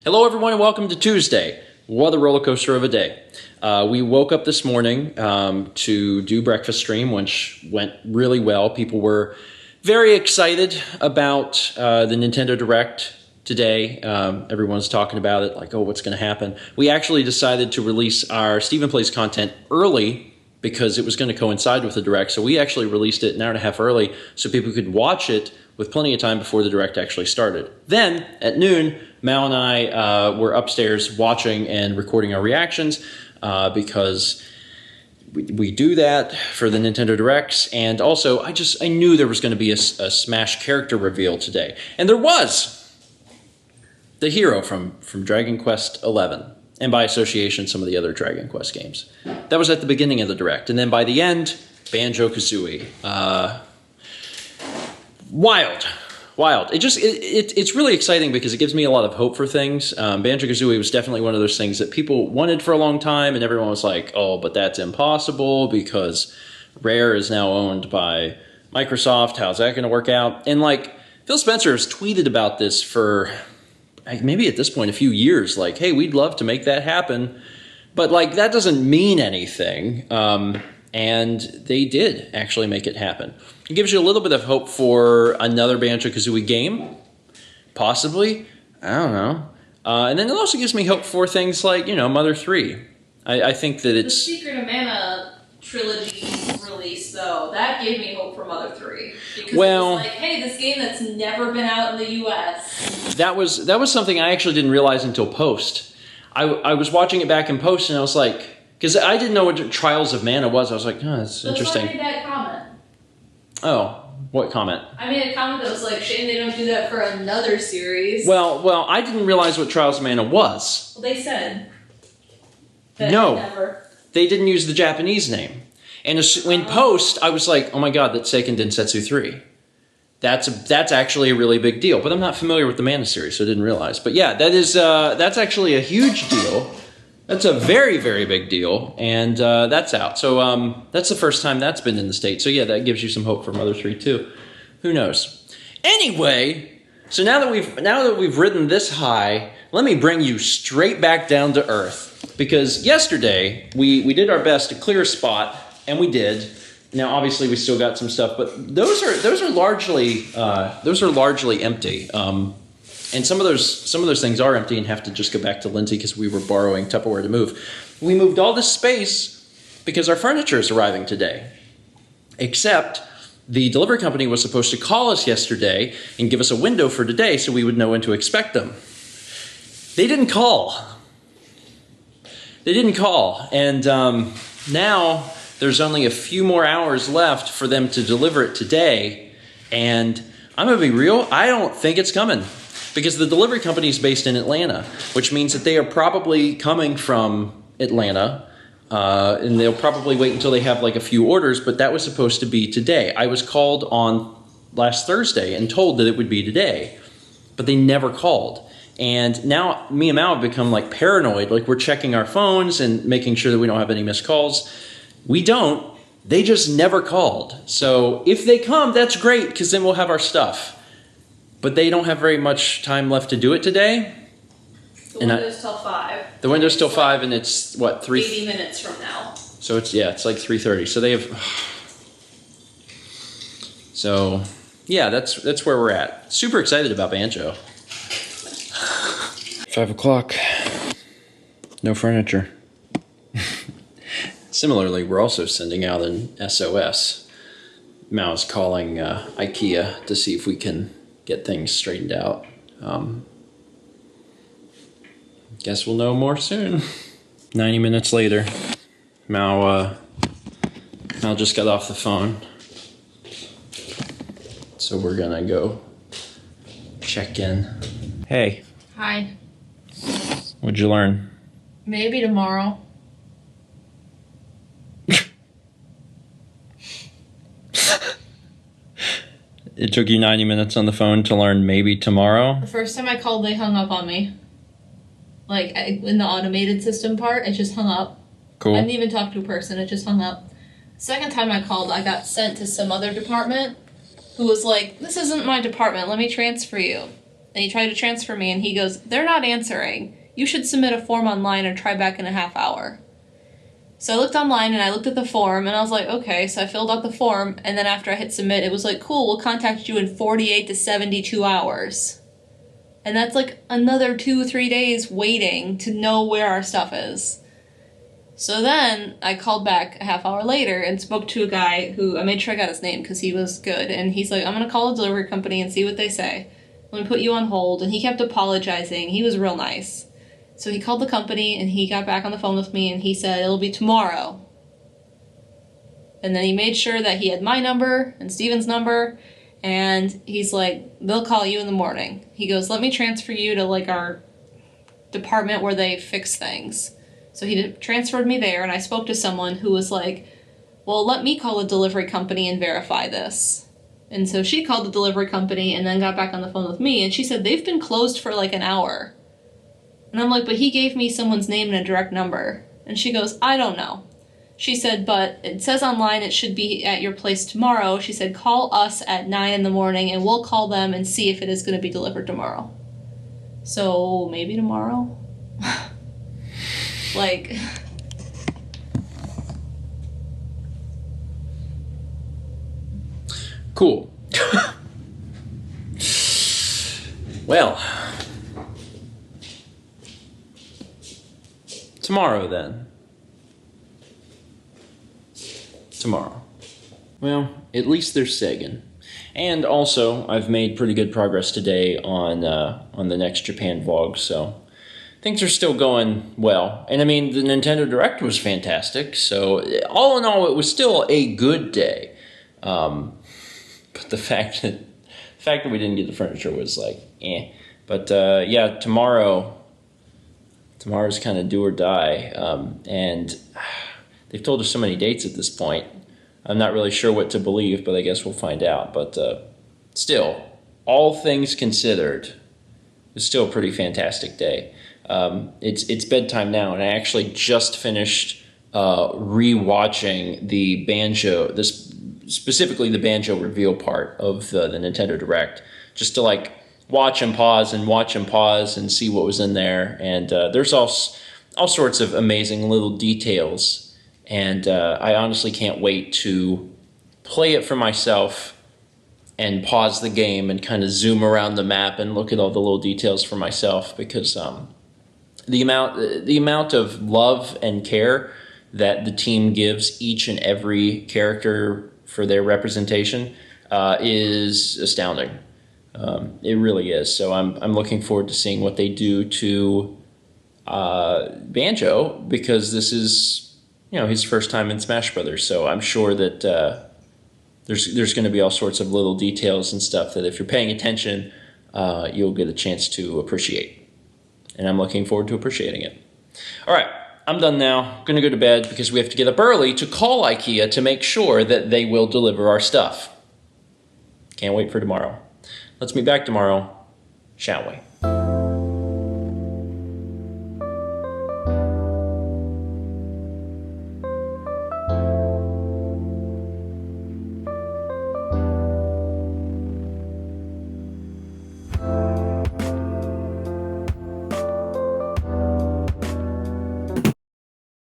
Hello everyone and welcome to Tuesday. What a roller coaster of a day. We woke up this morning to do breakfast stream, which went really well. People were very excited about the Nintendo Direct today. Everyone's talking about it like, oh, what's going to happen? We actually decided to release our Stephen Plays content early because it was going to coincide with the Direct. So we actually released it an hour and a half early so people could watch it with plenty of time before the Direct actually started. Then at noon, Mal and I were upstairs watching and recording our reactions because we do that for the Nintendo Directs. And also, I knew there was going to be a Smash character reveal today. And there was! The hero from Dragon Quest XI. And by association, some of the other Dragon Quest games. That was at the beginning of the Direct. And then by the end, Banjo-Kazooie. Wild. It's really exciting because it gives me a lot of hope for things. Banjo-Kazooie was definitely one of those things that people wanted for a long time, and everyone was like, oh, but that's impossible because Rare is now owned by Microsoft. How's that going to work out? And like, Phil Spencer has tweeted about this for maybe at this point a few years, like, hey, we'd love to make that happen. But like, that doesn't mean anything. And they did actually make it happen. It gives you a little bit of hope for another Banjo-Kazooie game, possibly. I don't know. And then it also gives me hope for things like, Mother 3. I think that it's... The Secret of Mana trilogy release, though, that gave me hope for Mother 3. Because it was like, hey, this game that's never been out in the U.S. That was something I actually didn't realize until post. I was watching it back in post, and I was like... Because I didn't know what Trials of Mana was. I was like, oh, that's interesting. I made that comment. Oh, what comment? I made a comment that was like, shame they don't do that for another series. Well, I didn't realize what Trials of Mana was. Well, they said that they didn't use the Japanese name. And in post, I was like, oh my god, that's Seiken Densetsu 3. That's actually a really big deal. But I'm not familiar with the Mana series, so I didn't realize. But yeah, that's actually a huge deal. That's a very, very big deal, and that's out. So that's the first time that's been in the States. So yeah, that gives you some hope for Mother 3 too. Who knows? Anyway, so now that we've ridden this high, let me bring you straight back down to earth. Because yesterday we did our best to clear a spot, and we did. Now obviously we still got some stuff, but those are largely empty. And some of those things are empty and have to just go back to Lindsay because we were borrowing Tupperware to move. We moved all this space because our furniture is arriving today. Except the delivery company was supposed to call us yesterday and give us a window for today so we would know when to expect them. They didn't call. And now there's only a few more hours left for them to deliver it today. And I'm going to be real, I don't think it's coming. Because the delivery company is based in Atlanta, which means that they are probably coming from Atlanta, and they'll probably wait until they have like a few orders, but that was supposed to be today. I was called on last Thursday and told that it would be today, but they never called. And now me and Mal have become like paranoid, like we're checking our phones and making sure that we don't have any missed calls. We don't. They just never called. So if they come, that's great, because then we'll have our stuff. But they don't have very much time left to do it today. The window's till 5. The window's till 5, and it's, what, 80 minutes from now. So it's like 3:30. So they have... So, yeah, that's where we're at. Super excited about Banjo. 5 o'clock. No furniture. Similarly, we're also sending out an SOS. Mao's calling IKEA to see if we can get things straightened out. Guess we'll know more soon. 90 minutes later, Mal just got off the phone. So we're gonna go check in. Hey. Hi. What'd you learn? Maybe tomorrow. It took you 90 minutes on the phone to learn maybe tomorrow? The first time I called, they hung up on me. Like, in the automated system part, it just hung up. Cool. I didn't even talk to a person, it just hung up. Second time I called, I got sent to some other department who was like, this isn't my department, let me transfer you. and he tried to transfer me, and he goes, "They're not answering. You should submit a form online and try back in a half hour." So I looked online, and I looked at the form, and I was like, okay, so I filled out the form, and then after I hit submit, it was like, cool, we'll contact you in 48 to 72 hours. And that's like another 2-3 days waiting to know where our stuff is. So then I called back a half hour later and spoke to a guy who, I made sure I got his name because he was good, and he's like, "I'm going to call a delivery company and see what they say. I'm going to put you on hold." And he kept apologizing. He was real nice. So he called the company, and he got back on the phone with me, and he said, "It'll be tomorrow." And then he made sure that he had my number and Steven's number, and he's like, "They'll call you in the morning." He goes, "Let me transfer you to like our department where they fix things." So he transferred me there, and I spoke to someone who was like, "Well, let me call a delivery company and verify this." And so she called the delivery company and then got back on the phone with me, and she said, "They've been closed for like an hour." And I'm like, "But he gave me someone's name and a direct number." And she goes, "I don't know." She said, "But it says online it should be at your place tomorrow." She said, "Call us at 9 in the morning and we'll call them and see if it is going to be delivered tomorrow." So maybe tomorrow? Like... Cool. Well, tomorrow then. Tomorrow. Well, at least there's Sagan. And also, I've made pretty good progress today on the next Japan vlog, so things are still going well. And I mean, the Nintendo Direct was fantastic, so all in all, it was still a good day. But the fact that we didn't get the furniture was like, eh. But yeah, tomorrow's kind of do or die, and they've told us so many dates at this point. I'm not really sure what to believe, but I guess we'll find out. But still, all things considered, it's still a pretty fantastic day. It's bedtime now, and I actually just finished rewatching the specifically the Banjo reveal part of the Nintendo Direct, just to like watch and pause and see what was in there. And there's all sorts of amazing little details. And I honestly can't wait to play it for myself and pause the game and kind of zoom around the map and look at all the little details for myself, because the amount of love and care that the team gives each and every character for their representation is astounding. It really is. So I'm looking forward to seeing what they do to Banjo, because this is, his first time in Smash Brothers. So I'm sure that there's going to be all sorts of little details and stuff that if you're paying attention, you'll get a chance to appreciate. And I'm looking forward to appreciating it. All right, I'm done now. I'm going to go to bed because we have to get up early to call IKEA to make sure that they will deliver our stuff. Can't wait for tomorrow. Let's meet back tomorrow, shall we?